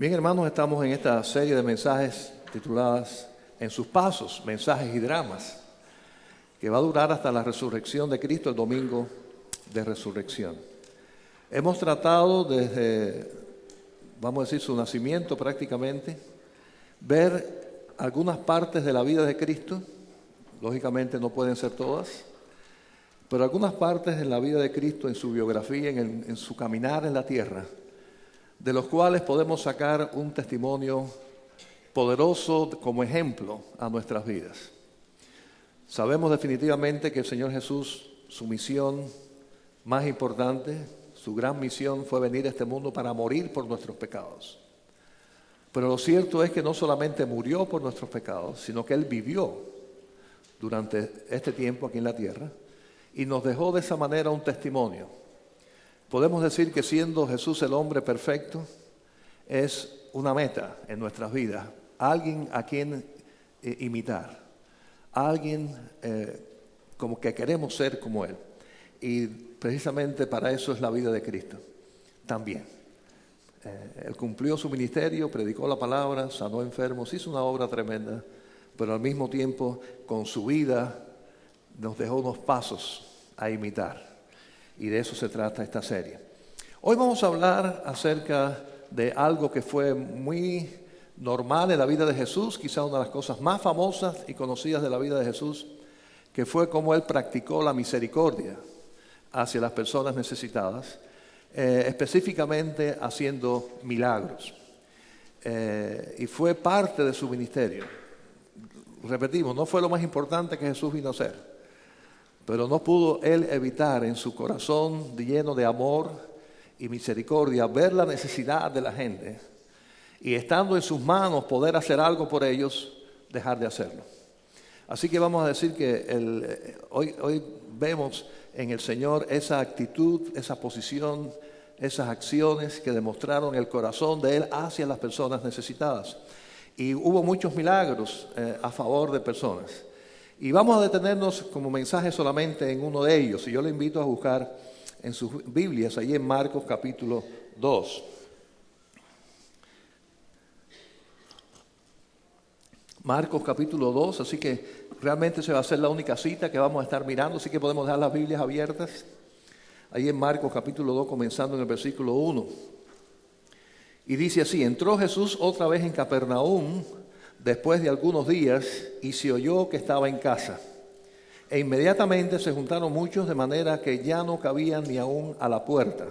Bien, hermanos, estamos en esta serie de mensajes tituladas En sus pasos, mensajes y dramas, que va a durar hasta la resurrección de Cristo, el domingo de resurrección. Hemos tratado desde, vamos a decir, su nacimiento prácticamente, ver algunas partes de la vida de Cristo, lógicamente no pueden ser todas, pero algunas partes de la vida de Cristo, en su biografía, en su caminar en la tierra, de los cuales podemos sacar un testimonio poderoso como ejemplo a nuestras vidas. Sabemos definitivamente que el Señor Jesús, su misión más importante, su gran misión fue venir a este mundo para morir por nuestros pecados. Pero lo cierto es que no solamente murió por nuestros pecados, sino que Él vivió durante este tiempo aquí en la tierra y nos dejó de esa manera un testimonio. Podemos decir que siendo Jesús el hombre perfecto, es una meta en nuestras vidas, alguien a quien imitar, alguien como que queremos ser como Él. Y precisamente para eso es la vida de Cristo también. Él cumplió su ministerio, predicó la palabra, sanó enfermos, hizo una obra tremenda, pero al mismo tiempo con su vida nos dejó unos pasos a imitar. Y de eso se trata esta serie. Hoy vamos a hablar acerca de algo que fue muy normal en la vida de Jesús, quizá una de las cosas más famosas y conocidas de la vida de Jesús, que fue cómo Él practicó la misericordia hacia las personas necesitadas, específicamente haciendo milagros. Y fue parte de su ministerio. Repetimos, no fue lo más importante que Jesús vino a hacer. Pero no pudo Él evitar en su corazón lleno de amor y misericordia ver la necesidad de la gente y estando en sus manos poder hacer algo por ellos, dejar de hacerlo. Así que vamos a decir que hoy vemos en el Señor esa actitud, esa posición, esas acciones que demostraron el corazón de Él hacia las personas necesitadas. Y hubo muchos milagros a favor de personas. Y vamos a detenernos como mensaje solamente en uno de ellos. Y yo le invito a buscar en sus Biblias, allí en Marcos capítulo 2. Marcos capítulo 2, así que realmente se va a hacer la única cita que vamos a estar mirando, así que podemos dejar las Biblias abiertas. Allí en Marcos capítulo 2, comenzando en el versículo 1. Y dice así: entró Jesús otra vez en Capernaum, después de algunos días, y se oyó que estaba en casa. E inmediatamente se juntaron muchos, de manera que ya no cabían ni aún a la puerta,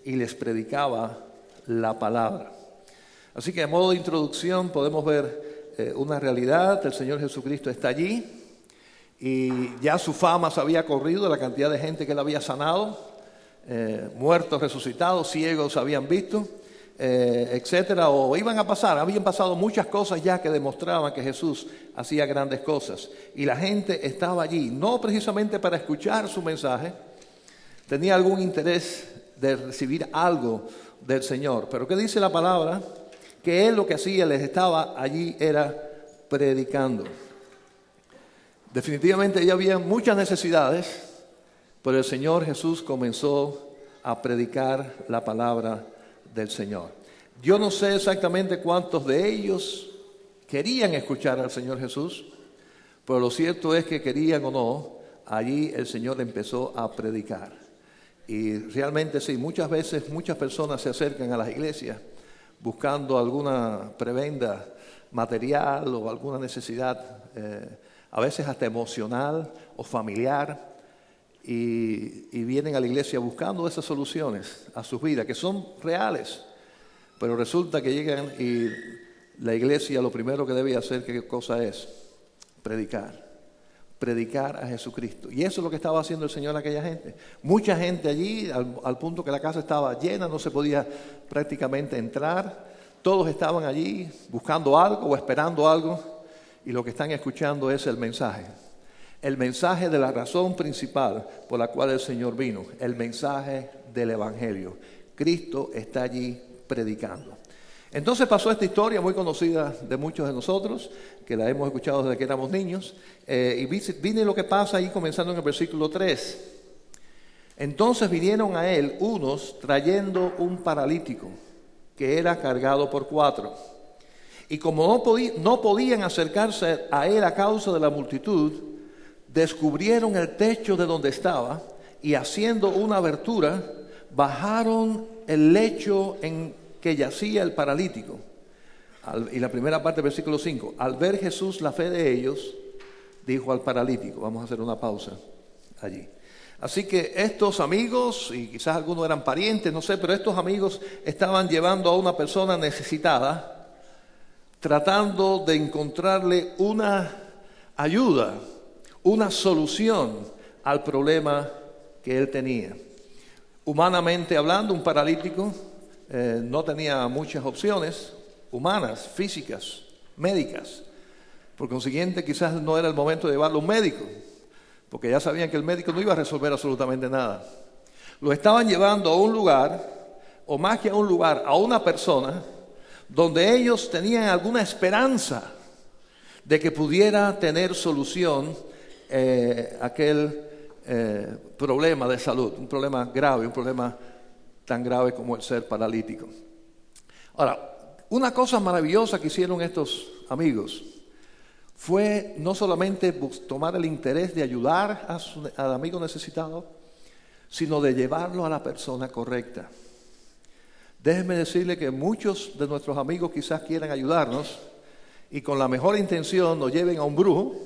y les predicaba la palabra. Así que a modo de introducción podemos ver una realidad. El Señor Jesucristo está allí, y ya su fama se había corrido de la cantidad de gente que Él había sanado, muertos resucitados, ciegos habían visto, etcétera, o iban a pasar. Habían pasado muchas cosas ya que demostraban que Jesús hacía grandes cosas, y la gente estaba allí no precisamente para escuchar su mensaje, tenía algún interés de recibir algo del Señor. Pero ¿qué dice la palabra? Que Él lo que hacía, les estaba allí, era predicando. Definitivamente ya había muchas necesidades, pero el Señor Jesús comenzó a predicar la palabra del Señor. Yo no sé exactamente cuántos de ellos querían escuchar al Señor Jesús, pero lo cierto es que querían o no, allí el Señor empezó a predicar. Y realmente sí, muchas veces muchas personas se acercan a las iglesias buscando alguna prebenda material o alguna necesidad, a veces hasta emocional o familiar, y vienen a la iglesia buscando esas soluciones a sus vidas, que son reales, pero resulta que llegan y la iglesia lo primero que debe hacer, ¿qué cosa es? Predicar a Jesucristo. Y eso es lo que estaba haciendo el Señor a aquella gente. Mucha gente allí, al punto que la casa estaba llena, no se podía prácticamente entrar. Todos estaban allí buscando algo o esperando algo, y lo que están escuchando es el mensaje. El mensaje de la razón principal por la cual el Señor vino, el mensaje del Evangelio. Cristo está allí predicando. Entonces pasó esta historia muy conocida de muchos de nosotros, que la hemos escuchado desde que éramos niños, y viene lo que pasa ahí comenzando en el versículo 3. Entonces vinieron a él unos trayendo un paralítico que era cargado por 4. Y como no podían acercarse a él a causa de la multitud, descubrieron el techo de donde estaba y haciendo una abertura, bajaron el lecho en que yacía el paralítico. Y la primera parte del versículo 5, al ver Jesús la fe de ellos, dijo al paralítico, vamos a hacer una pausa allí. Así que estos amigos, y quizás algunos eran parientes, no sé, pero estos amigos estaban llevando a una persona necesitada, tratando de encontrarle una ayuda, una solución al problema que él tenía. Humanamente hablando, un paralítico no tenía muchas opciones humanas, físicas, médicas. Por consiguiente, quizás no era el momento de llevarlo a un médico, porque ya sabían que el médico no iba a resolver absolutamente nada. Lo estaban llevando a un lugar, o más que a un lugar, a una persona, donde ellos tenían alguna esperanza de que pudiera tener solución aquel problema de salud, un problema grave, un problema tan grave como el ser paralítico. Ahora, una cosa maravillosa que hicieron estos amigos fue no solamente tomar el interés de ayudar al amigo necesitado, sino de llevarlo a la persona correcta. Déjenme decirle que muchos de nuestros amigos quizás quieran ayudarnos y con la mejor intención nos lleven a un brujo,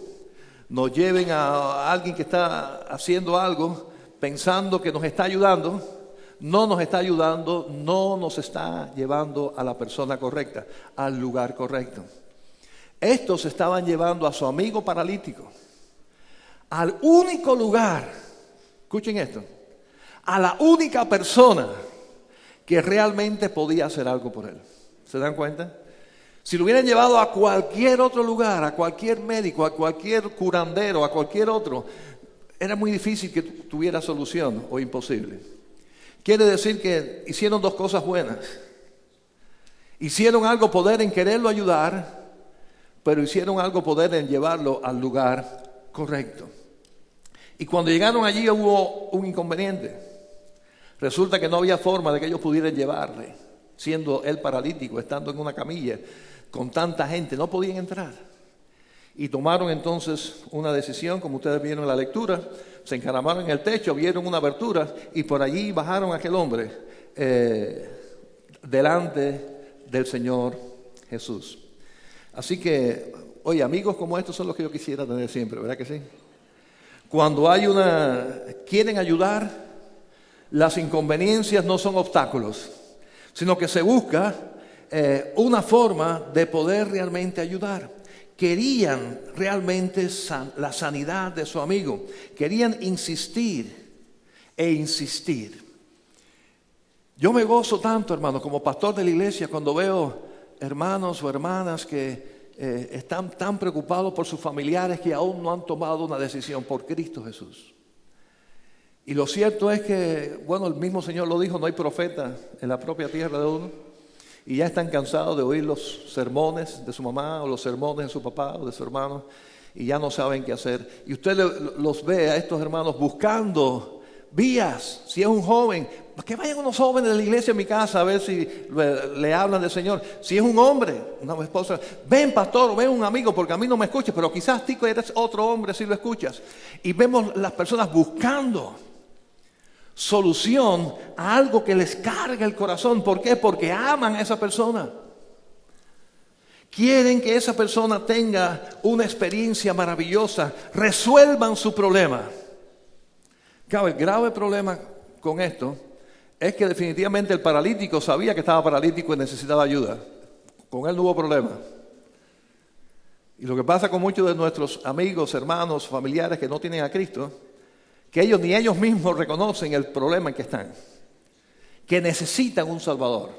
nos lleven a alguien que está haciendo algo pensando que nos está ayudando. No nos está ayudando, no nos está llevando a la persona correcta, al lugar correcto. Estos estaban llevando a su amigo paralítico al único lugar, escuchen esto, a la única persona que realmente podía hacer algo por él. ¿Se dan cuenta? Si lo hubieran llevado a cualquier otro lugar, a cualquier médico, a cualquier curandero, a cualquier otro, era muy difícil que tuviera solución o imposible. Quiere decir que hicieron dos cosas buenas. Hicieron algo poder en quererlo ayudar, pero hicieron algo poder en llevarlo al lugar correcto. Y cuando llegaron allí hubo un inconveniente. Resulta que no había forma de que ellos pudieran llevarle, siendo él paralítico, estando en una camilla, con tanta gente, no podían entrar. Y tomaron entonces una decisión, como ustedes vieron en la lectura, se encaramaron en el techo, vieron una abertura y por allí bajaron a aquel hombre delante del Señor Jesús. Así que, oye, amigos como estos son los que yo quisiera tener siempre, ¿verdad que sí? Cuando quieren ayudar, las inconveniencias no son obstáculos, sino que se busca una forma de poder realmente ayudar. Querían realmente la sanidad de su amigo. Querían insistir e insistir. Yo me gozo tanto, hermano, como pastor de la iglesia, cuando veo hermanos o hermanas que están tan preocupados por sus familiares que aún no han tomado una decisión por Cristo Jesús. Y lo cierto es que, bueno, el mismo Señor lo dijo, no hay profeta en la propia tierra de uno. Y ya están cansados de oír los sermones de su mamá o los sermones de su papá o de su hermano y ya no saben qué hacer. Y usted los ve a estos hermanos buscando vías. Si es un joven, que vayan unos jóvenes de la iglesia a mi casa a ver si le hablan del Señor. Si es un hombre, una esposa, ven pastor o ven un amigo porque a mí no me escuchas, pero quizás tú eres otro hombre si lo escuchas. Y vemos las personas buscando solución a algo que les carga el corazón. ¿Por qué? Porque aman a esa persona. Quieren que esa persona tenga una experiencia maravillosa, resuelvan su problema. Claro, el grave problema con esto es que definitivamente el paralítico sabía que estaba paralítico y necesitaba ayuda. Con él no hubo problema. Y lo que pasa con muchos de nuestros amigos, hermanos, familiares que no tienen a Cristo, que ellos ni ellos mismos reconocen el problema en que están, que necesitan un Salvador,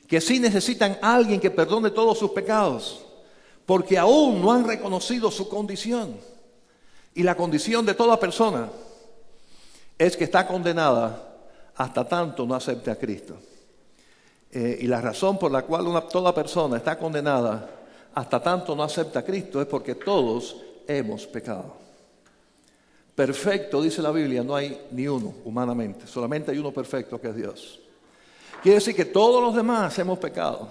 que sí necesitan a alguien que perdone todos sus pecados, porque aún no han reconocido su condición. Y la condición de toda persona es que está condenada hasta tanto no acepte a Cristo. Y la razón por la cual toda persona está condenada hasta tanto no acepta a Cristo es porque todos hemos pecado. Perfecto, dice la Biblia, no hay ni uno humanamente, solamente hay uno perfecto que es Dios. Quiere decir que todos los demás hemos pecado.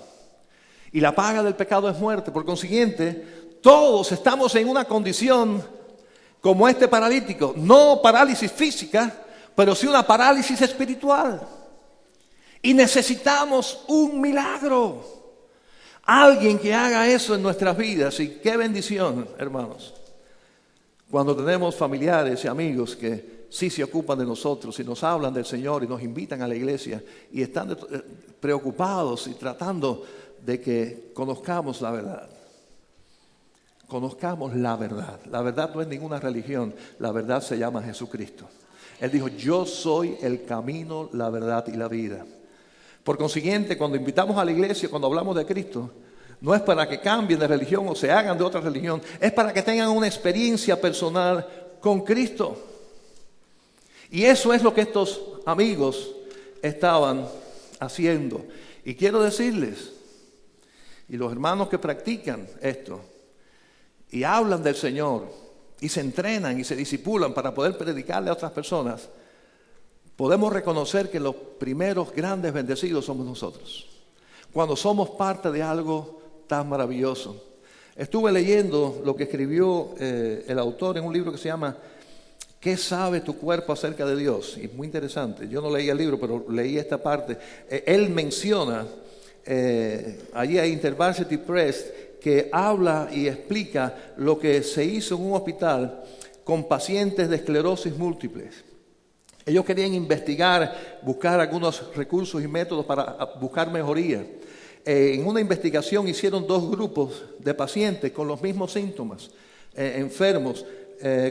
Y la paga del pecado es muerte. Por consiguiente, todos estamos en una condición como este paralítico. No parálisis física, pero sí una parálisis espiritual. Y necesitamos un milagro. Alguien que haga eso en nuestras vidas. Y qué bendición, hermanos. Cuando tenemos familiares y amigos que sí se ocupan de nosotros y nos hablan del Señor y nos invitan a la iglesia y están preocupados y tratando de que conozcamos la verdad. Conozcamos la verdad. La verdad no es ninguna religión. La verdad se llama Jesucristo. Él dijo, yo soy el camino, la verdad y la vida. Por consiguiente, cuando invitamos a la iglesia, cuando hablamos de Cristo, no es para que cambien de religión o se hagan de otra religión. Es para que tengan una experiencia personal con Cristo. Y eso es lo que estos amigos estaban haciendo. Y quiero decirles, y los hermanos que practican esto, y hablan del Señor, y se entrenan y se disipulan para poder predicarle a otras personas, podemos reconocer que los primeros grandes bendecidos somos nosotros. Cuando somos parte de algo tan maravilloso. Estuve leyendo lo que escribió el autor en un libro que se llama ¿Qué sabe tu cuerpo acerca de Dios? Y es muy interesante. Yo no leí el libro, pero leí esta parte. Él menciona allí a InterVarsity Press que habla y explica lo que se hizo en un hospital con pacientes de esclerosis múltiple. Ellos querían investigar, buscar algunos recursos y métodos para buscar mejoría. En una investigación hicieron 2 grupos de pacientes con los mismos síntomas, enfermos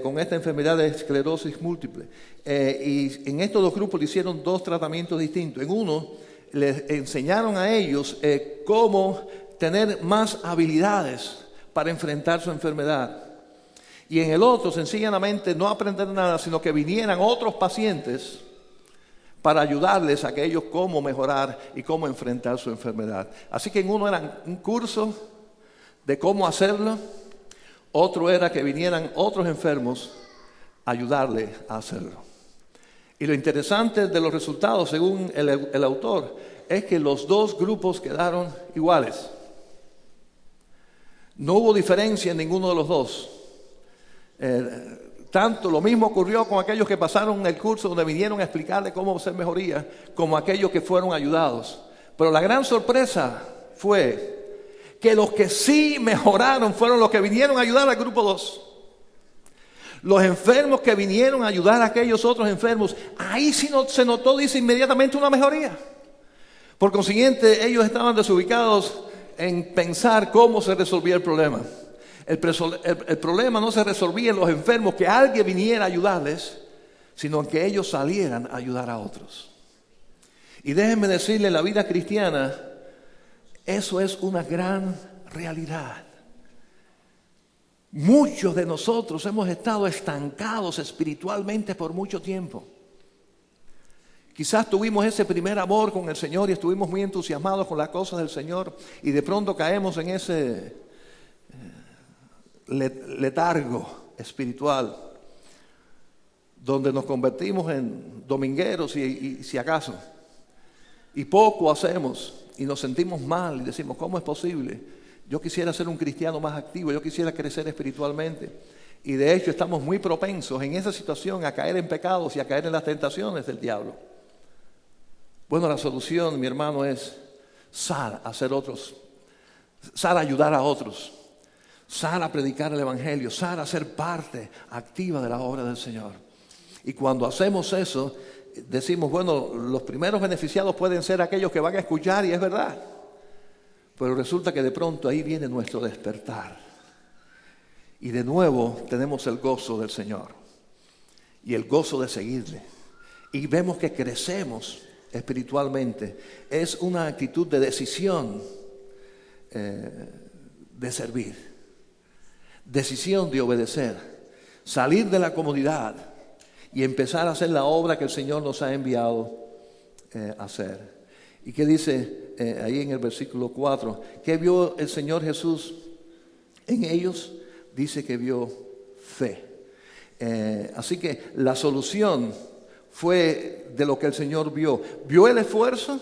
con esta enfermedad de esclerosis múltiple. Y en estos 2 grupos le hicieron 2 tratamientos distintos. En uno les enseñaron a ellos cómo tener más habilidades para enfrentar su enfermedad. Y en el otro, sencillamente, no aprender nada, sino que vinieran otros pacientes para ayudarles a aquellos cómo mejorar y cómo enfrentar su enfermedad. Así que en uno era un curso de cómo hacerlo, otro era que vinieran otros enfermos a ayudarle a hacerlo. Y lo interesante de los resultados, según el autor, es que los 2 grupos quedaron iguales. No hubo diferencia en ninguno de los 2. Tanto lo mismo ocurrió con aquellos que pasaron el curso donde vinieron a explicarle cómo hacer mejoría, como aquellos que fueron ayudados. Pero la gran sorpresa fue que los que sí mejoraron fueron los que vinieron a ayudar al grupo 2. Los enfermos que vinieron a ayudar a aquellos otros enfermos, ahí sí se notó, dice, inmediatamente una mejoría. Por consiguiente, ellos estaban desubicados en pensar cómo se resolvía el problema. El problema no se resolvía en los enfermos, que alguien viniera a ayudarles, sino en que ellos salieran a ayudar a otros. Y déjenme decirle, en la vida cristiana, eso es una gran realidad. Muchos de nosotros hemos estado estancados espiritualmente por mucho tiempo. Quizás tuvimos ese primer amor con el Señor y estuvimos muy entusiasmados con las cosas del Señor y de pronto caemos en ese letargo espiritual donde nos convertimos en domingueros y si acaso, y poco hacemos y nos sentimos mal y decimos, ¿cómo es posible? Yo quisiera ser un cristiano más activo, yo quisiera crecer espiritualmente. Y de hecho estamos muy propensos en esa situación a caer en pecados y a caer en las tentaciones del diablo. Bueno, la solución, mi hermano, es sal a hacer otros, sal a ayudar a otros, sal a predicar el evangelio, sal a ser parte activa de la obra del Señor. Y cuando hacemos eso, decimos, bueno, los primeros beneficiados pueden ser aquellos que van a escuchar, y es verdad. Pero resulta que de pronto ahí viene nuestro despertar. Y de nuevo tenemos el gozo del Señor y el gozo de seguirle. Y vemos que crecemos espiritualmente. Es una actitud de decisión de servir, decisión de obedecer, salir de la comodidad y empezar a hacer la obra que el Señor nos ha enviado a hacer. ¿Y qué dice ahí en el versículo 4? ¿Qué vio el Señor Jesús en ellos? Dice que vio fe. Así que la solución fue de lo que el Señor vio. Vio el esfuerzo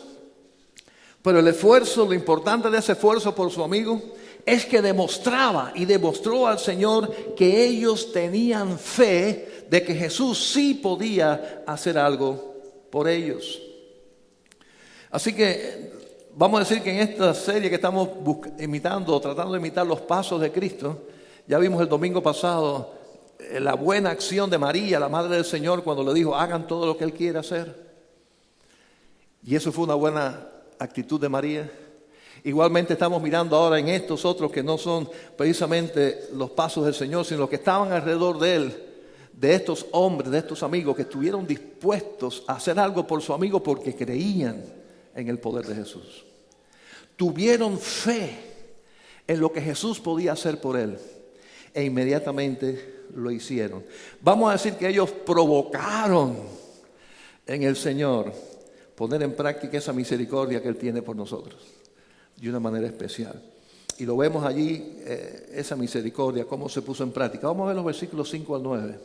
Pero el esfuerzo, lo importante de ese esfuerzo por su amigo, es que demostraba y demostró al Señor que ellos tenían fe de que Jesús sí podía hacer algo por ellos. Así que vamos a decir que en esta serie que estamos imitando, tratando de imitar los pasos de Cristo, ya vimos el domingo pasado la buena acción de María, la Madre del Señor, cuando le dijo, hagan todo lo que Él quiere hacer. Y eso fue una buena actitud de María. Igualmente estamos mirando ahora en estos otros que no son precisamente los pasos del Señor, sino los que estaban alrededor de Él, de estos hombres, de estos amigos que estuvieron dispuestos a hacer algo por su amigo porque creían en el poder de Jesús. Tuvieron fe en lo que Jesús podía hacer por él e inmediatamente lo hicieron. Vamos a decir que ellos provocaron en el Señor poner en práctica esa misericordia que Él tiene por nosotros de una manera especial. Y lo vemos allí, esa misericordia, cómo se puso en práctica. Vamos a ver los versículos 5 al 9.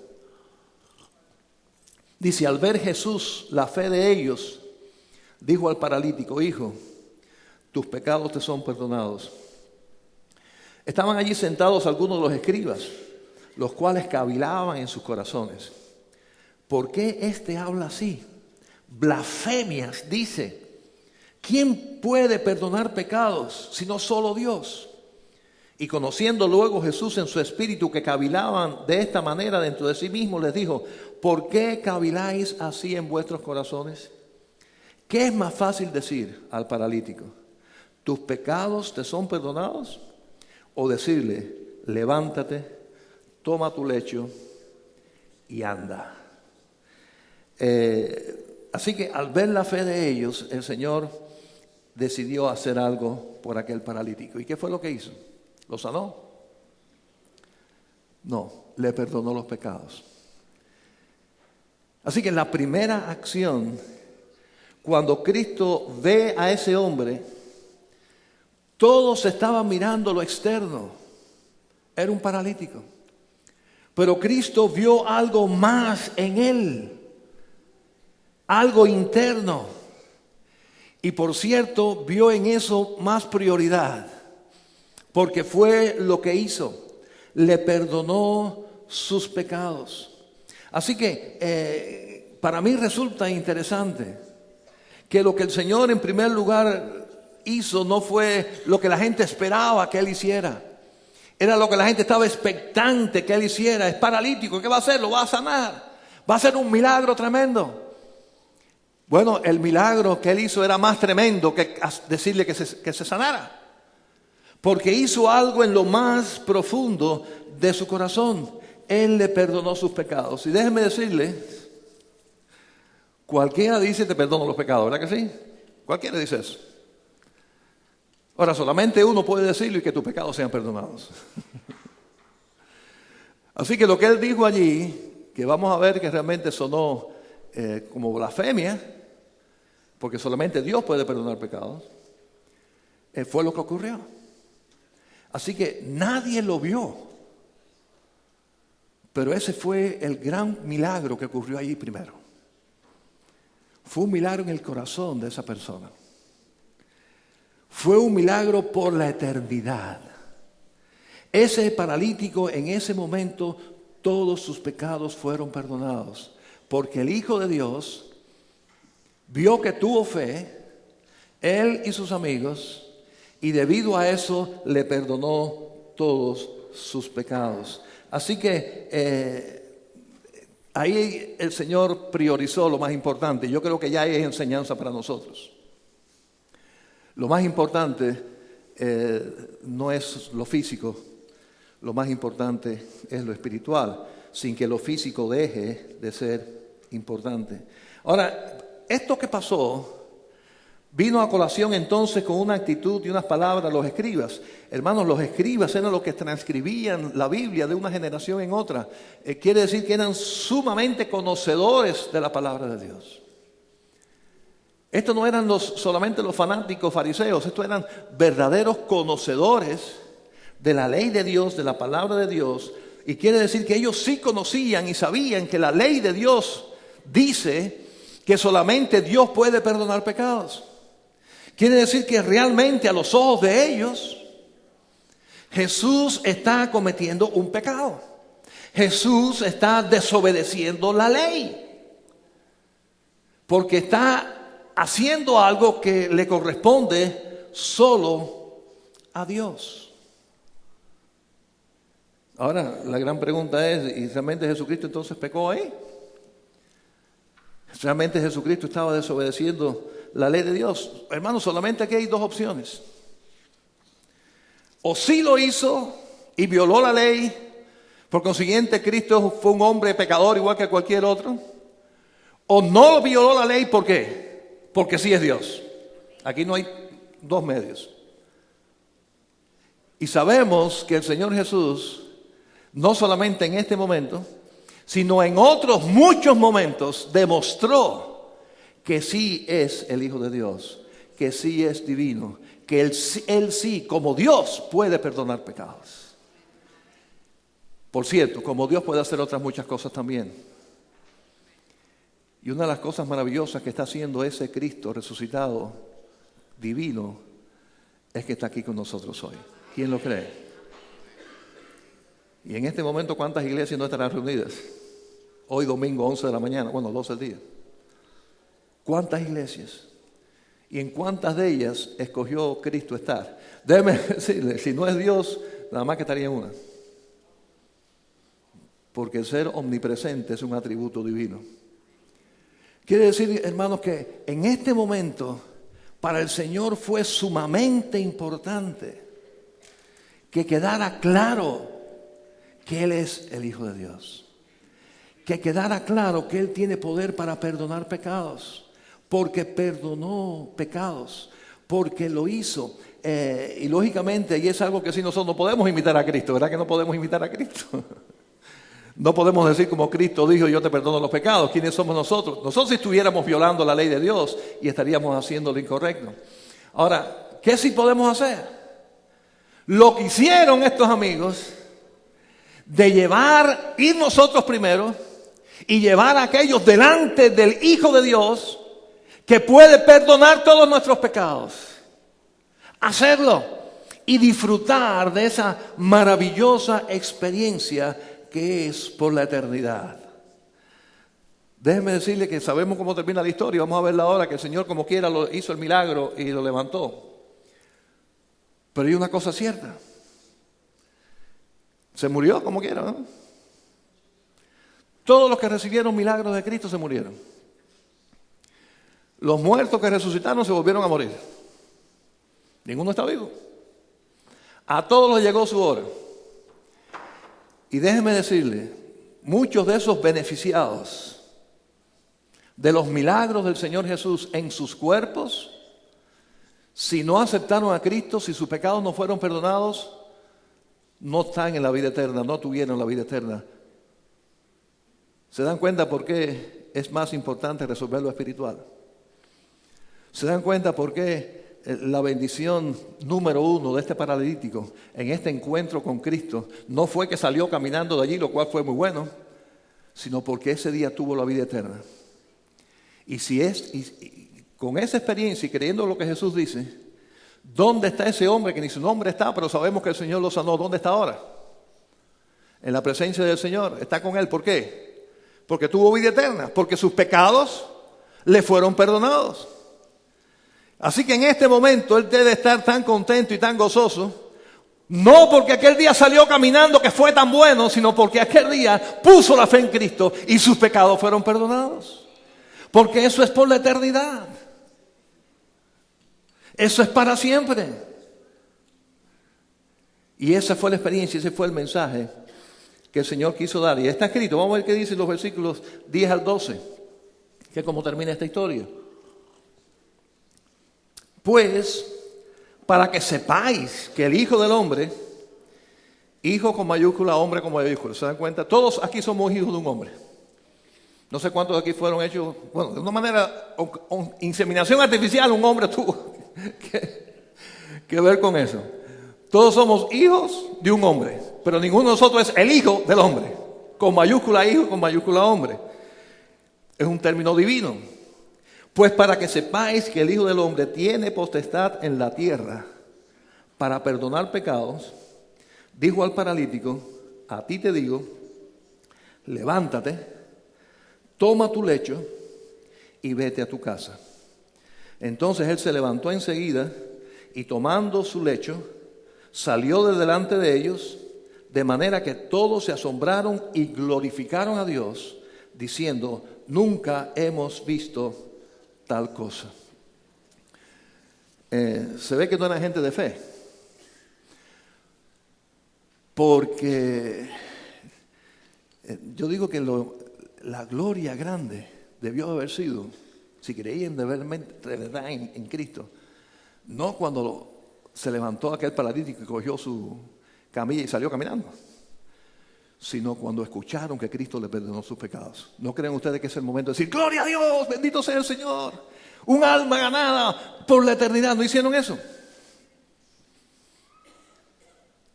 Dice, al ver Jesús la fe de ellos, dijo al paralítico, hijo, tus pecados te son perdonados. Estaban allí sentados algunos de los escribas, los cuales cavilaban en sus corazones. ¿Por qué éste habla así? Blasfemias, dice. ¿Quién puede perdonar pecados sino solo Dios? Y conociendo luego Jesús en su espíritu que cavilaban de esta manera dentro de sí mismo, les dijo, ¿por qué caviláis así en vuestros corazones? ¿Qué es más fácil decir al paralítico? ¿Tus pecados te son perdonados? O decirle, levántate, toma tu lecho y anda. Así que al ver la fe de ellos, el Señor decidió hacer algo por aquel paralítico. ¿Y qué fue lo que hizo? ¿Lo sanó? No, le perdonó los pecados. Así que la primera acción, cuando Cristo ve a ese hombre, todos estaban mirando lo externo. Era un paralítico. Pero Cristo vio algo más en él. Algo interno. Y por cierto, vio en eso más prioridad. Porque fue lo que hizo. Le perdonó sus pecados. Así que para mí resulta interesante que lo que el Señor en primer lugar hizo no fue lo que la gente esperaba que Él hiciera. Era lo que la gente estaba expectante que Él hiciera. Es paralítico, ¿qué va a hacer? Lo va a sanar. Va a ser un milagro tremendo. Bueno, el milagro que Él hizo era más tremendo que decirle que se sanara. Porque hizo algo en lo más profundo de su corazón. Él le perdonó sus pecados. Y déjenme decirle, cualquiera dice te perdono los pecados, ¿verdad que sí? Cualquiera dice eso. Ahora, solamente uno puede decirlo y que tus pecados sean perdonados. Así que lo que Él dijo allí, que vamos a ver que realmente sonó como blasfemia, porque solamente Dios puede perdonar pecados, fue lo que ocurrió. Así que nadie lo vio. Pero ese fue el gran milagro que ocurrió allí primero. Fue un milagro en el corazón de esa persona. Fue un milagro por la eternidad. Ese paralítico en ese momento, todos sus pecados fueron perdonados. Porque el Hijo de Dios vio que tuvo fe, él y sus amigos, y debido a eso le perdonó todos sus pecados. Así que ahí el Señor priorizó lo más importante. Yo creo que ya hay enseñanza para nosotros. Lo más importante no es lo físico, lo más importante es lo espiritual, sin que lo físico deje de ser importante. Ahora, esto que pasó vino a colación entonces con una actitud y unas palabras los escribas. Hermanos, los escribas eran los que transcribían la Biblia de una generación en otra. Quiere decir que eran sumamente conocedores de la palabra de Dios. Estos no eran solamente los fanáticos fariseos, estos eran verdaderos conocedores de la ley de Dios, de la palabra de Dios. Y quiere decir que ellos sí conocían y sabían que la ley de Dios dice que solamente Dios puede perdonar pecados. Quiere decir que realmente a los ojos de ellos, Jesús está cometiendo un pecado. Jesús está desobedeciendo la ley. Porque está haciendo algo que le corresponde solo a Dios. Ahora, la gran pregunta es, ¿y realmente Jesucristo entonces pecó ahí? ¿Realmente Jesucristo estaba desobedeciendo la ley de Dios? Hermanos, solamente aquí hay dos opciones. O sí lo hizo y violó la ley, por consiguiente Cristo fue un hombre pecador igual que cualquier otro. O no violó la ley, ¿por qué? Porque sí es Dios. Aquí no hay dos medios. Y sabemos que el Señor Jesús, no solamente en este momento, sino en otros muchos momentos, demostró que sí es el Hijo de Dios, que sí es divino, que él sí, como Dios, puede perdonar pecados. Por cierto, como Dios puede hacer otras muchas cosas también. Y una de las cosas maravillosas que está haciendo ese Cristo resucitado, divino, es que está aquí con nosotros hoy. ¿Quién lo cree? Y en este momento, ¿cuántas iglesias no estarán reunidas? Hoy domingo 11 de la mañana, bueno, 12 del día. ¿Cuántas iglesias? ¿Y en cuántas de ellas escogió Cristo estar? Déjeme decirle, si no es Dios, nada más que estaría en una. Porque el ser omnipresente es un atributo divino. Quiere decir, hermanos, que en este momento, para el Señor fue sumamente importante que quedara claro que Él es el Hijo de Dios. Que quedara claro que Él tiene poder para perdonar pecados. Porque perdonó pecados. Porque lo hizo. Y lógicamente, y es algo que sí nosotros no podemos imitar a Cristo. ¿Verdad que no podemos imitar a Cristo? No podemos decir como Cristo dijo, yo te perdono los pecados. ¿Quiénes somos nosotros? Nosotros si estuviéramos violando la ley de Dios y estaríamos haciendo lo incorrecto. Ahora, ¿qué sí podemos hacer? Lo que hicieron estos amigos de ir nosotros primero y llevar a aquellos delante del Hijo de Dios que puede perdonar todos nuestros pecados. Hacerlo y disfrutar de esa maravillosa experiencia que es por la eternidad. Déjeme decirle que sabemos cómo termina la historia. Vamos a verla ahora, que el Señor como quiera hizo el milagro y lo levantó. Pero hay una cosa cierta. Se murió como quiera, ¿no? Todos los que recibieron milagros de Cristo se murieron. Los muertos que resucitaron se volvieron a morir. Ninguno está vivo. A todos les llegó su hora. Y déjeme decirle, muchos de esos beneficiados de los milagros del Señor Jesús en sus cuerpos, si no aceptaron a Cristo, si sus pecados no fueron perdonados, no están en la vida eterna, no tuvieron la vida eterna. ¿Se dan cuenta por qué es más importante resolver lo espiritual? ¿Se dan cuenta por qué la bendición número 1 de este paralítico en este encuentro con Cristo no fue que salió caminando de allí, lo cual fue muy bueno, sino porque ese día tuvo la vida eterna? Y con esa experiencia y creyendo lo que Jesús dice, ¿dónde está ese hombre que ni su nombre está, pero sabemos que el Señor lo sanó? ¿Dónde está ahora? En la presencia del Señor. Está con Él. ¿Por qué? Porque tuvo vida eterna. Porque sus pecados le fueron perdonados. Así que en este momento Él debe estar tan contento y tan gozoso. No porque aquel día salió caminando que fue tan bueno, sino porque aquel día puso la fe en Cristo y sus pecados fueron perdonados. Porque eso es por la eternidad. Eso es para siempre. Y esa fue la experiencia, ese fue el mensaje que el Señor quiso dar. Y está escrito, vamos a ver qué dicen los versículos 10 al 12, que es como termina esta historia. Pues, para que sepáis que el Hijo del Hombre, hijo con mayúscula, hombre con mayúscula, ¿se dan cuenta? Todos aquí somos hijos de un hombre. No sé cuántos de aquí fueron hechos, bueno, de una manera, inseminación artificial, un hombre tuvo que ver con eso. Todos somos hijos de un hombre, pero ninguno de nosotros es el hijo del hombre. Con mayúscula hijo, con mayúscula hombre. Es un término divino. Pues para que sepáis que el Hijo del Hombre tiene potestad en la tierra para perdonar pecados, dijo al paralítico, a ti te digo, levántate, toma tu lecho y vete a tu casa. Entonces él se levantó enseguida y tomando su lecho, salió de delante de ellos, de manera que todos se asombraron y glorificaron a Dios, diciendo, nunca hemos visto tal cosa. Se ve que no era gente de fe, porque yo digo que la gloria grande debió haber sido, si creían de verdad en Cristo, no cuando se levantó aquel paralítico y cogió su camilla y salió caminando, sino cuando escucharon que Cristo le perdonó sus pecados. ¿No creen ustedes que es el momento de decir, gloria a Dios, bendito sea el Señor, un alma ganada por la eternidad? ¿No hicieron eso?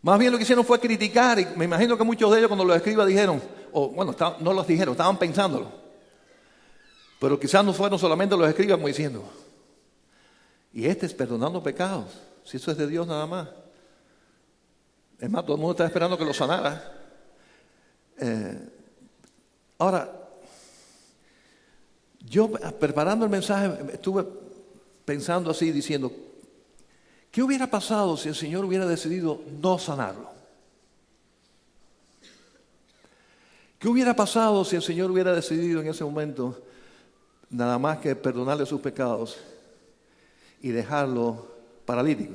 Más bien lo que hicieron fue criticar, y me imagino que muchos de ellos cuando lo escriba dijeron, o bueno, no los dijeron, estaban pensándolo. Pero quizás no fueron solamente los escribas como diciendo, y este es perdonando pecados, si eso es de Dios nada más. Es más, todo el mundo está esperando que lo sanara. Ahora, yo preparando el mensaje estuve pensando así, diciendo, ¿qué hubiera pasado si el Señor hubiera decidido no sanarlo? ¿Qué hubiera pasado si el Señor hubiera decidido en ese momento nada más que perdonarle sus pecados y dejarlo paralítico?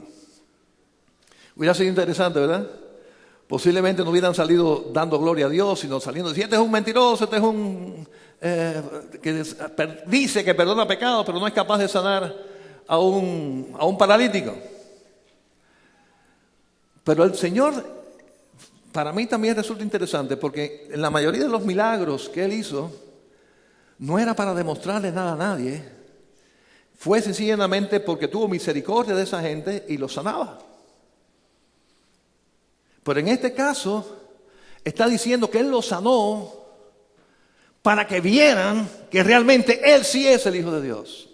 Hubiera sido interesante, ¿verdad? Posiblemente no hubieran salido dando gloria a Dios, sino saliendo diciendo, este es un mentiroso, este es un que dice que perdona pecados, pero no es capaz de sanar a un paralítico. Pero el Señor, para mí también resulta interesante, porque en la mayoría de los milagros que Él hizo, no era para demostrarle nada a nadie, fue sencillamente porque tuvo misericordia de esa gente y los sanaba. Pero en este caso, está diciendo que Él los sanó para que vieran que realmente Él sí es el Hijo de Dios.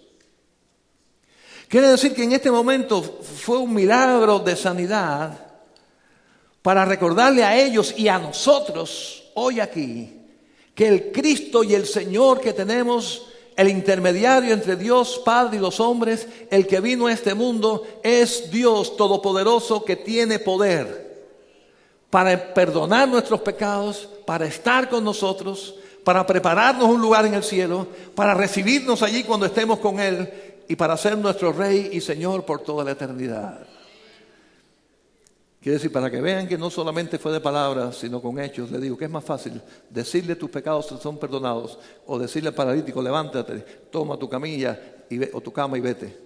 Quiere decir que en este momento fue un milagro de sanidad para recordarle a ellos y a nosotros hoy aquí que el Cristo y el Señor que tenemos, el intermediario entre Dios Padre y los hombres, el que vino a este mundo, es Dios Todopoderoso que tiene poder para perdonar nuestros pecados, para estar con nosotros, para prepararnos un lugar en el cielo, para recibirnos allí cuando estemos con Él y para ser nuestro Rey y Señor por toda la eternidad. Quiere decir, para que vean que no solamente fue de palabras, sino con hechos, le digo que es más fácil decirle tus pecados son perdonados o decirle al paralítico, levántate, toma tu camilla o tu cama y vete.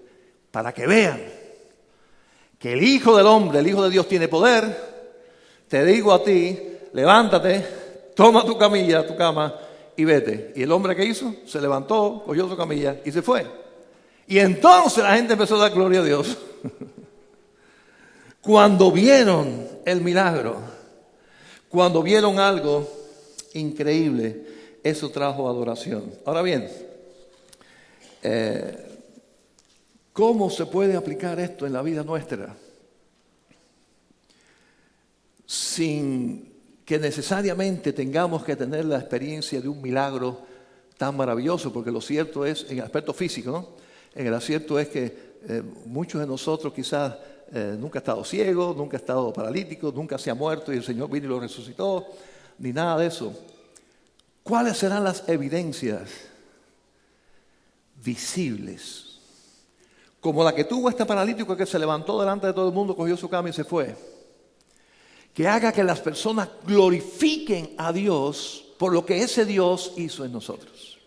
Para que vean que el Hijo del Hombre, el Hijo de Dios tiene poder. Te digo a ti, levántate, toma tu camilla, tu cama y vete. Y el hombre que hizo, se levantó, cogió su camilla y se fue. Y entonces la gente empezó a dar gloria a Dios. Cuando vieron el milagro, cuando vieron algo increíble, eso trajo adoración. Ahora bien, ¿cómo se puede aplicar esto en la vida nuestra? Sin que necesariamente tengamos que tener la experiencia de un milagro tan maravilloso, porque lo cierto es, en el aspecto físico, ¿no? El cierto es que muchos de nosotros quizás nunca ha estado ciego, nunca ha estado paralítico, nunca se ha muerto y el Señor vino y lo resucitó, ni nada de eso. ¿Cuáles serán las evidencias visibles? Como la que tuvo este paralítico que se levantó delante de todo el mundo, cogió su cama y se fue. Que haga que las personas glorifiquen a Dios por lo que ese Dios hizo en nosotros.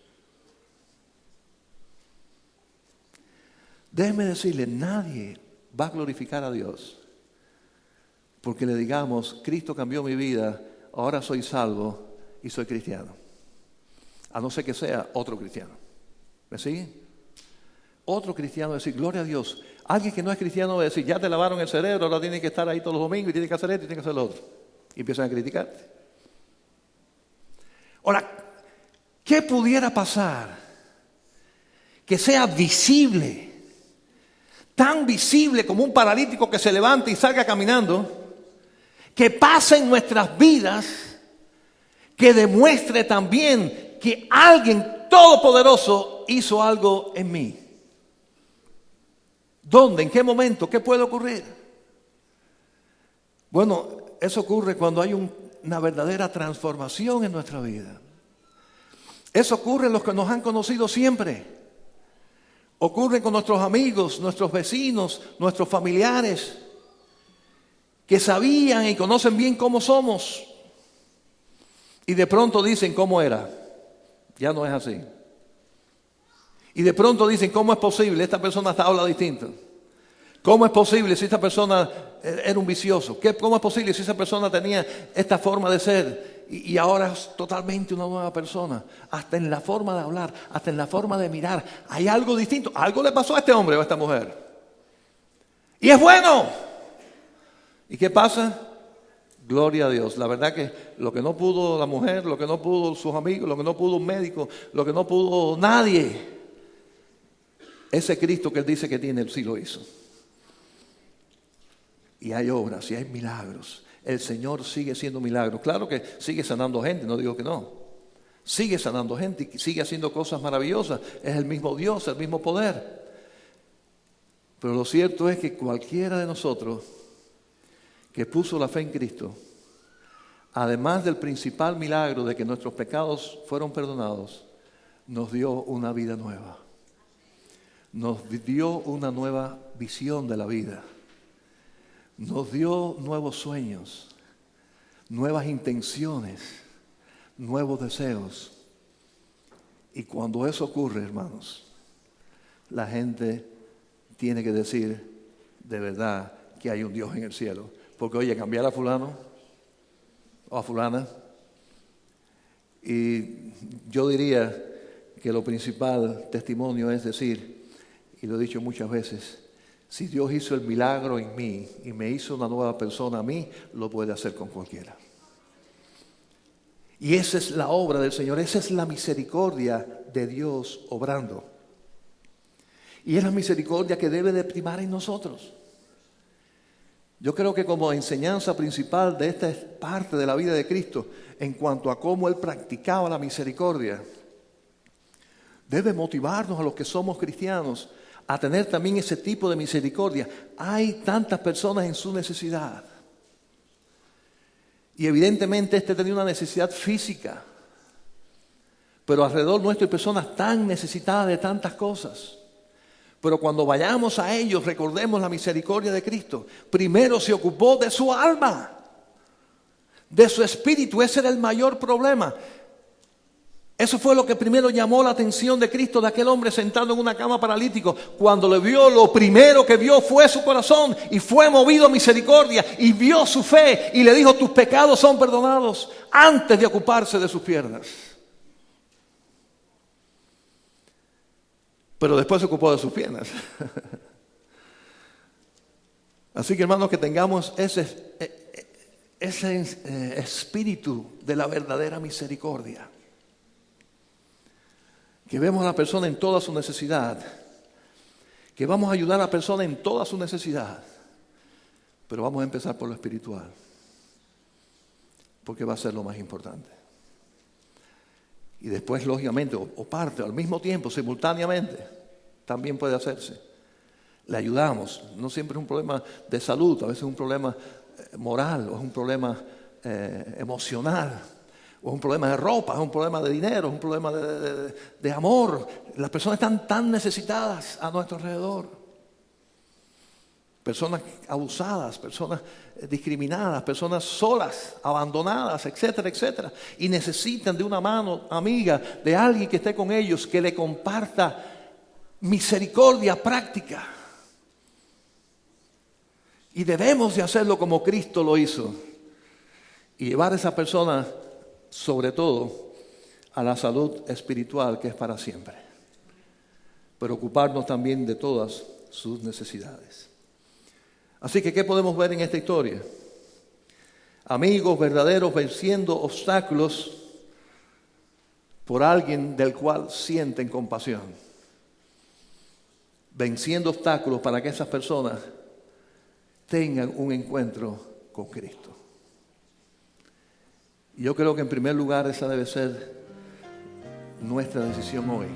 Déjeme decirle, nadie va a glorificar a Dios porque le digamos, Cristo cambió mi vida, ahora soy salvo y soy cristiano. A no ser que sea otro cristiano. ¿Me sigue? Otro cristiano va a decir, gloria a Dios. Alguien que no es cristiano va a decir, ya te lavaron el cerebro, ahora tienes que estar ahí todos los domingos y tienes que hacer esto y tienes que hacer lo otro. Y empiezan a criticarte. Ahora, ¿qué pudiera pasar? que sea visible, tan visible como un paralítico que se levante y salga caminando, que pase en nuestras vidas, que demuestre también que alguien todopoderoso hizo algo en mí. ¿Dónde? ¿En qué momento? ¿Qué puede ocurrir? Bueno, eso ocurre cuando hay una verdadera transformación en nuestra vida. Eso ocurre en los que nos han conocido siempre. Ocurre con nuestros amigos, nuestros vecinos, nuestros familiares, que sabían y conocen bien cómo somos. Y de pronto dicen cómo era. Ya no es así. Y de pronto dicen, ¿cómo es posible? Esta persona hasta habla distinto. ¿Cómo es posible si esta persona era un vicioso? ¿Cómo es posible si esa persona tenía esta forma de ser y ahora es totalmente una nueva persona? Hasta en la forma de hablar, hasta en la forma de mirar, hay algo distinto. Algo le pasó a este hombre o a esta mujer. Y es bueno. ¿Y qué pasa? Gloria a Dios. La verdad que lo que no pudo la mujer, lo que no pudo sus amigos, lo que no pudo un médico, lo que no pudo nadie, ese Cristo que Él dice que tiene, Él sí lo hizo. Y hay obras y hay milagros. El Señor sigue haciendo milagros. Claro que sigue sanando gente, no digo que no. Sigue sanando gente y sigue haciendo cosas maravillosas. Es el mismo Dios, el mismo poder. Pero lo cierto es que cualquiera de nosotros que puso la fe en Cristo, además del principal milagro de que nuestros pecados fueron perdonados, nos dio una vida nueva. Nos dio una nueva visión de la vida. Nos dio nuevos sueños, nuevas intenciones, nuevos deseos. Y cuando eso ocurre, hermanos, la gente tiene que decir de verdad que hay un Dios en el cielo. Porque oye, cambiar a fulano o a fulana, y yo diría que lo principal testimonio es decir, y lo he dicho muchas veces, si Dios hizo el milagro en mí y me hizo una nueva persona a mí, lo puede hacer con cualquiera. Y esa es la obra del Señor, esa es la misericordia de Dios obrando. Y es la misericordia que debe de primar en nosotros. Yo creo que como enseñanza principal de esta parte de la vida de Cristo, en cuanto a cómo Él practicaba la misericordia, debe motivarnos a los que somos cristianos a tener también ese tipo de misericordia. Hay tantas personas en su necesidad. Y evidentemente tenía una necesidad física. Pero alrededor nuestro hay personas tan necesitadas de tantas cosas. Pero cuando vayamos a ellos, recordemos la misericordia de Cristo. Primero se ocupó de su alma, de su espíritu. Ese era el mayor problema. Eso fue lo que primero llamó la atención de Cristo, de aquel hombre sentado en una cama paralítico. Cuando le vio, lo primero que vio fue su corazón y fue movido a misericordia y vio su fe y le dijo, tus pecados son perdonados, antes de ocuparse de sus piernas. Pero después se ocupó de sus piernas. Así que hermanos, que tengamos ese espíritu de la verdadera misericordia. Que vemos a la persona en toda su necesidad. Que vamos a ayudar a la persona en toda su necesidad. Pero vamos a empezar por lo espiritual. Porque va a ser lo más importante. Y después, lógicamente, o parte, al mismo tiempo, simultáneamente, también puede hacerse. Le ayudamos. No siempre es un problema de salud, a veces es un problema moral, o es un problema emocional. O es un problema de ropa, es un problema de dinero, es un problema de amor. Las personas están tan necesitadas a nuestro alrededor. Personas abusadas, personas discriminadas, personas solas, abandonadas, etcétera, etcétera. Y necesitan de una mano amiga, de alguien que esté con ellos, que le comparta misericordia práctica. Y debemos de hacerlo como Cristo lo hizo. Y llevar a esa persona sobre todo a la salud espiritual que es para siempre, pero ocuparnos también de todas sus necesidades. Así que, ¿qué podemos ver en esta historia? Amigos verdaderos venciendo obstáculos por alguien del cual sienten compasión. venciendo obstáculos para que esas personas tengan un encuentro con Cristo. Y yo creo que en primer lugar esa debe ser nuestra decisión hoy.